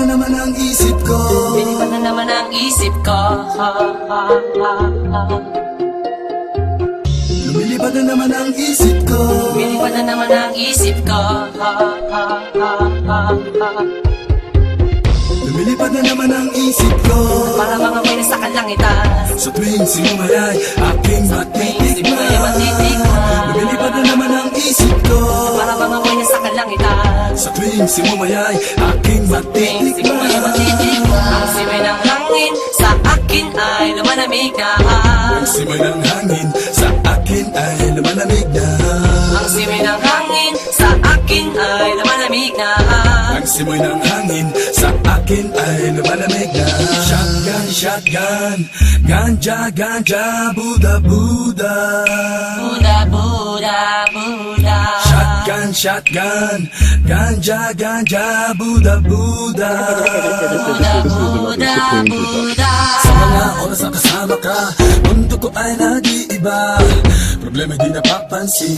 naman ang isip ko. Lumilipad na naman ang isip ko. Lumilipad na naman ang isip ko. Lumilipad na naman ang isip ko. Lumilipad na naman ang isip ko. Para mga may nasa kalangitan. Sa tuwing sinumayay aking matitikman. Lumilipad na naman ang isip ko. Para mga may nasa kalangitan. Sa tuwing sinumayay aking matitikman. Ang simay ng hangin sa akin ay lumalamig na. Ang simay ng hangin sa akin ay lumalamig na. Ang simay ng hangin sa akin ay lumalamig na. Ang simoy ng hangin sa akin ay lumalamig na. Shotgun, shotgun, ganja, ganja, Buddha, Buddha. Buddha, Buddha, Buddha. Shotgun, shotgun, ganja, ganja, Buddha, Buddha. Buddha, Buddha, Buddha. Sa mga oras na kasama ka, mundo ko ay nag-iiba. Problema di napapansin.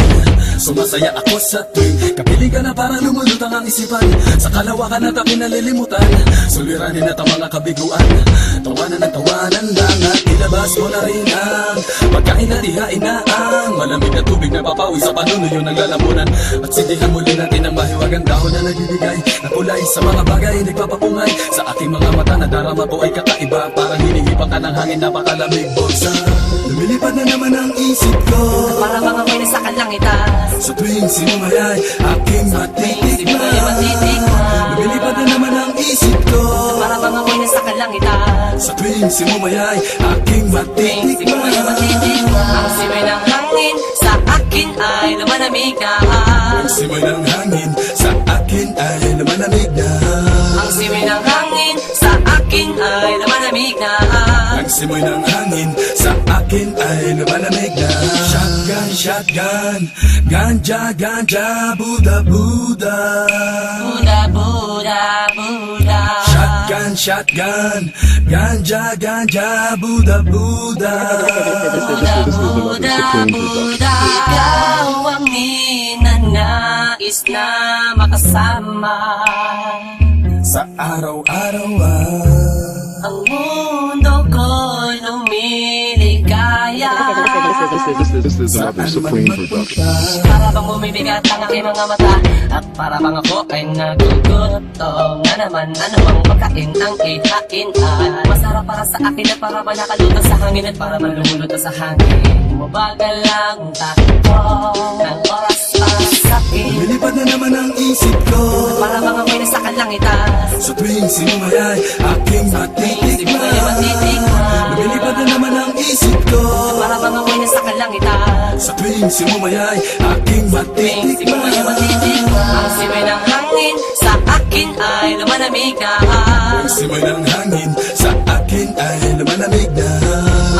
Sumasaya ako sa tuwing kapiling ka na parang lumulutang ang isipan. Sa kalawakan at ako'y nalilimutan. Suliranin at ang mga kabiguan. Tawanan at tawanan lang at ilabas mo na rin ang pagkain na dihain na ang malamig na tubig na papawi sa panunuyo ng lalamunan. At sindihan muli natin ang mahiwagang dahon na nagbibigay na kulay sa mga bagay nagpapapungay. Sa aking mga mata na darama ko ay kakaiba. Parang hinihipang ka ng hangin, napakalamig bulsa. Lumilipad na naman ang isip ko. Para mga may nasa kalangitan. Sa tuwing sinumayay aking matitikman. Lumilipad na naman ang isip ko. Para mga may nasa kalangitan. Sa tuwing sinumayay aking matitikman. Ang simay ng hangin sa akin ay lumalamig na. Ang simoy ng hangin sa akin ay lumalamig na. Ang simay ng hangin sa akin ay lumalamig na. Ang simoy ng hangin sa akin ay lumalamig na. Shotgun, shotgun, ganja, ganja, Buddha, Buddha. Buddha, Buddha, Buddha. Shotgun, shotgun, ganja, ganja, Buddha, Buddha. Buddha, Buddha, Buddha. Ikaw ang ninanais na makasama. Sa araw-araw Ang mundo ko'y lumiligaya. This is another Supreme production. Para bang bumibigat ang aking mga mata. At para bang ako ay nagugutom na naman. Ano bang pagkain ang ihain ay masarap para sa akin. At para ba nakaluto sa hangin. At para man lumuluto sa hangin. Bumagal lang takbo ng oras para sa akin. lumilipad na naman ang isip ko. Para bang ako'y nasa kalangitan. Sa tuwing sinumayay aking matitikman. Lumilipad na naman ang isip ko. Para bang ako'y nasa kalangitan. Sa tuwing sinumayay aking matitikman. Ang simay ng hangin sa akin ay lumalamig na. Ang simoy ng hangin sa akin ay lumalamig na.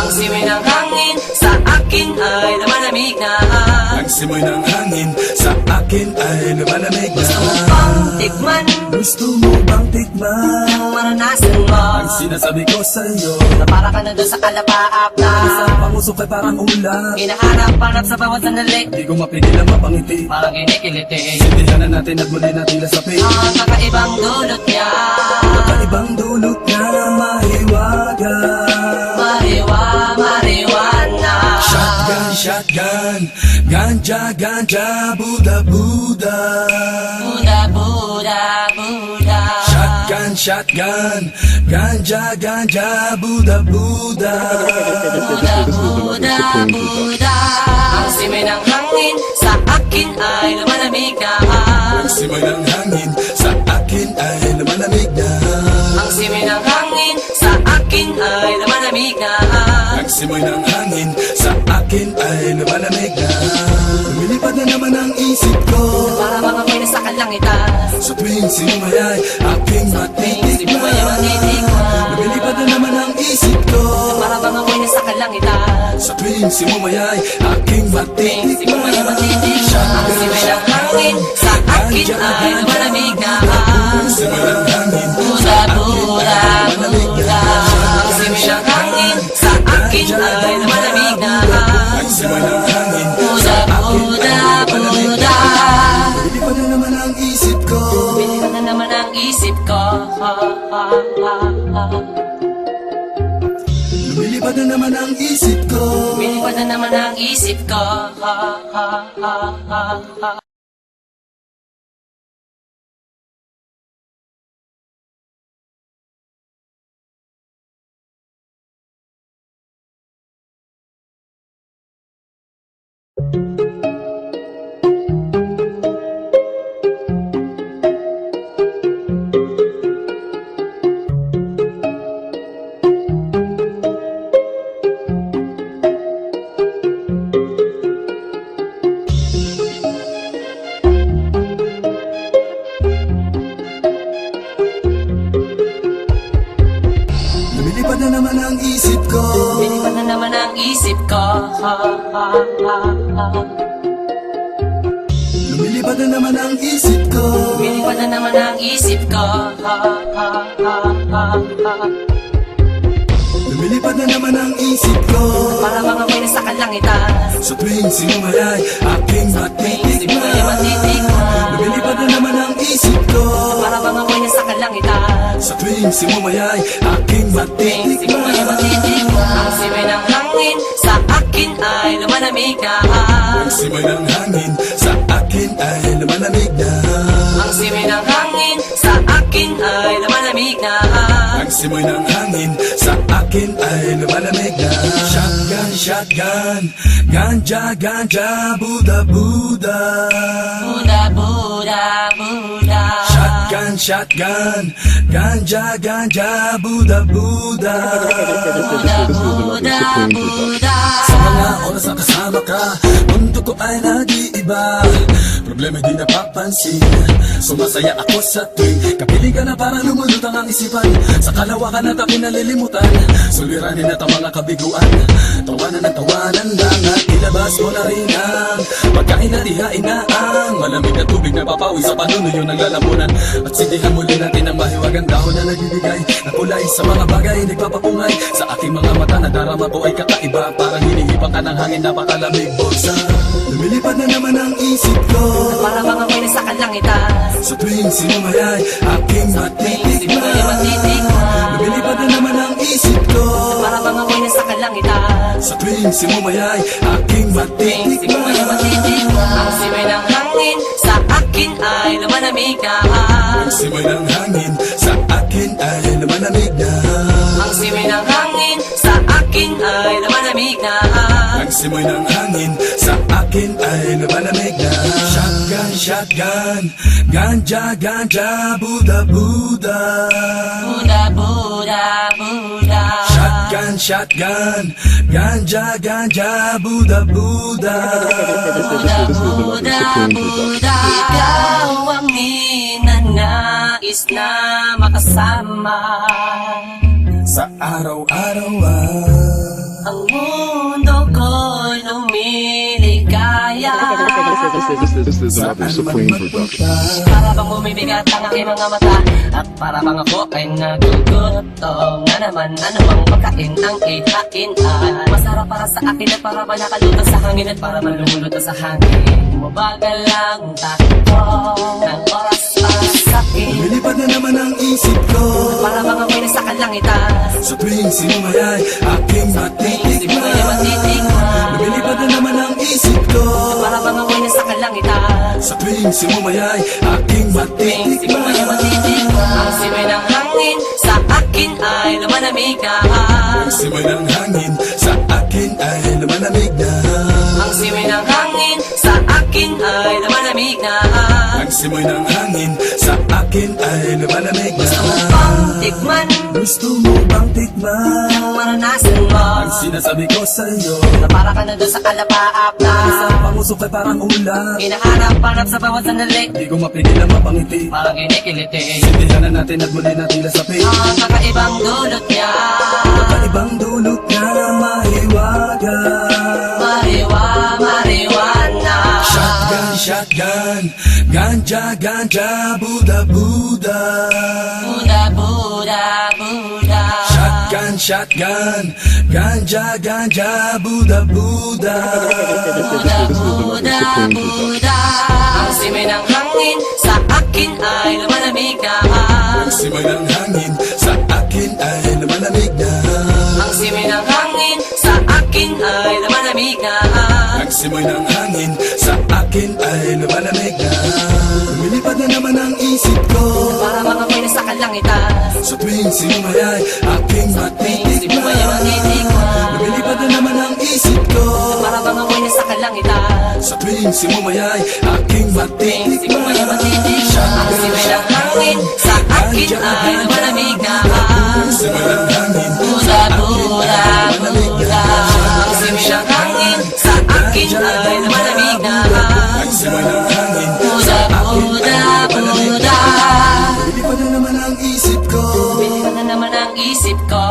Ang simay ng hangin sa akin ay lumalamig na. Ang simoy ng hangin sa akin ay lumalamig na. Gusto mo bang tikman? Gusto mo bang tikman Ang maranasan mo ang sinasabi ko sa'yo? na para ka na doon sa kalapaap na Isang pangusok ay parang ulan. hinahanap-hanap sa bawat sandali. Di ko mapigil ang mapangiti. Parang kinikiliti. Sindihan na natin at muli na tila sa pig. Ang kakaibang dulot niya. Kakaibang dulot niya mahiwaga. Mariwana. Shotgun, shotgun, ganja, ganja, Buddha, Buddha. Buddha, Buddha, Buddha. Shotgun, shotgun, ganja, ganja, Buddha, Buddha. Buddha, Buddha, Buddha. Ang simay ng hangin sa akin ay lumalamig na. Ang simoy ng hangin sa akin ay lumalamig na. Ang simay ng hangin sa akin ay lumalamig na. Ang simoy ng hangin sa akin ay lumalamig na. Lumilipad na naman ang isip ko. Para mga may nasa kalangitan. Sa tuwing sinumayay aking matitikman. Lumilipad na naman ang isip ko. Para mga may nasa kalangitan. Sa tuwing sinumayay aking matitikman. Ang simay ng hangin sa akin ay lumalamig na. Ang simoy ng hangin Buddha, Buddha, Buddha. Ang simay ng hangin sa akin ay lumalamig na. ang simoy ng hangin Buddha, Buddha, Buddha. lumilipad na naman ang isip ko. Bili ka na naman ang ang isip ko. Lumilipad na naman ang isip ko. Lumilipad na naman ang isip ko. Lumilipad na naman ang isip ko. Lumilipad na naman ang isip ko. Lumilipad na naman ang isip ko. Lumilipad na naman ang isip ko. Lumilipad na naman ang isip ko. Para bang ako'y nasa kalangitan. Sa tuwing sinumayay, aking matitikman. Lumilipad na naman ang isip ko. Para bang ako'y nasa kalangitan. Sa tuwing sinumayay, aking matitikman. Ang simoy ng hangin sa akin ay lumalamig na. Ang simoy ng hangin sa akin ay lumalamig na. Ang simoy ng hangin sa akin ay lumalamig na. Ang simoy ng hangin sa akin ay lumalamig na. Shotgun, shotgun, ganja, ganja, Buddha, Buddha. Buddha, Buddha, Buddha. Shotgun, shotgun, ganja, ganja, Buddha, Buddha. Buddha, Buddha, Buddha. Sa mga oras na kasama ka, mundo ko ay nag-iiba. Problema di napapansin, sumasaya ako sa tuwing kapiling ka na parang lumulutang ang isipan. Sa kalawakan at ako'y nalilimutan, suliranin at ang mga kabiguan. Tawanan at tawanan lang at ilabas mo na rin ang pagkain at ihain na ang malamig na tubig na papawi sa panunuyo ng lalamunan. At sindihan muli natin ang mahiwagang dahon na nagbibigay na kulay sa mga bagay nagpapapungay. Sa aking mga mata na darama ko ay kakaiba, parang hinihipang ka ng hangin, napakalamig bulsa. Lumilipad na naman ang isip ko. Para bang ako'y nasa kalangitan. Sa tuwing sinumayay, aking matitikman. Lumilipad na naman ang isip ko. Para bang ako'y nasa kalangitan. Sa tuwing sinumayay, aking matitikman. Ang simoy ng hangin sa akin ay lumalamig na. Ang simoy ng hangin sa akin ay lumalamig na. Ang simoy ng hangin sa akin ay lumalamig na. Ang simoy ng hangin sa akin ay lumalamig na. Shotgun, shotgun, ganja, ganja, Buddha, Buddha. Buddha, Buddha, Buddha. Shotgun, shotgun, ganja, ganja, Buddha, Buddha. Buddha, Buddha, Buddha. Ikaw ang ninanais na makasama. Sa araw-araw Ang mundo ko'y lumiligaya. This is another Supreme production. Para bang bumibigat ang aking mga mata, at para bang ako ay nagugutom na naman. Ano bang pagkain ang ihain ay masarap para sa akin, at para ba nakalutang sa hangin, at para man lumulutang sa hangin. Mabagal lang takbo ng oras para sa akin. Lumilipad na naman ang isip ko. Para bang ako'y nasa kalangitan. Sa tuwing sinumayay, aking matitikman. Lumilipad na naman ang isip ko. Para bang ako'y nasa kalangitan. Sa tuwing sinumayay, aking matitikman. Ang simoy ng hangin sa akin ay lumalamig na. Ang simoy ng hangin sa akin ay lumalamig na. Ang simoy ng hangin sa akin ay lumalamig na. Ang simoy ng hangin sa akin ay lumalamig na. Gusto mo bang tikman? Gusto mo bang tikman? Ang maranasan mo, Ang sinasabi ko sa'yo, na para ka na doon sa alapaap na isang pangusok ay parang ulan. hinaharap-harap sa bawat sandali, Di ko mapigil ang mapangiti. parang kinikiliti. Sindihan na natin at muli na tila sa pig. Ang kakaibang dulot niya, Kakaibang dulot na mahiwaga. marijuana. Shotgun, shotgun, ganja, ganja, Buddha, Buddha. Buddha, Buddha, Buddha. Shotgun, shotgun, ganja, ganja, Buddha, Buddha. Buddha, Buddha, Buddha. Ang simoy ng hangin sa akin ay lumalamig na. simoy ng hangin sa akin ay lumalamig na. Ang simoy ng hangin sa akin ay lumalamig na. Ang simoy ng hangin sa akin ay lumalamig na. Lumilipad na naman ang isip ko Para mga may nasa kalangitan. sa tuwing simoy ay aking Simoy ay matitikman. matitikman. Lumilipad na naman ang isip ko Para mga may nasa kalangitan. sa tuwing simoy ay aking matitikman. Simoy ay matitikman. Ang simoy ng hangin sa akin ay lumalamig na. Simoy ng hangin Buda, buda, buda. Ang simoy ng hangin sa akin ay lumalamig na. ang simoy ng hangin Buda, buda, buda. lumilipad na naman ang isip ko Pinipad na naman ang isip ko.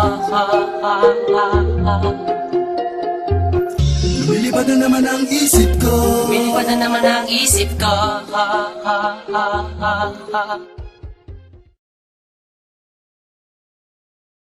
lumilipad na naman ang isip ko Pinipad na naman ang isip ko.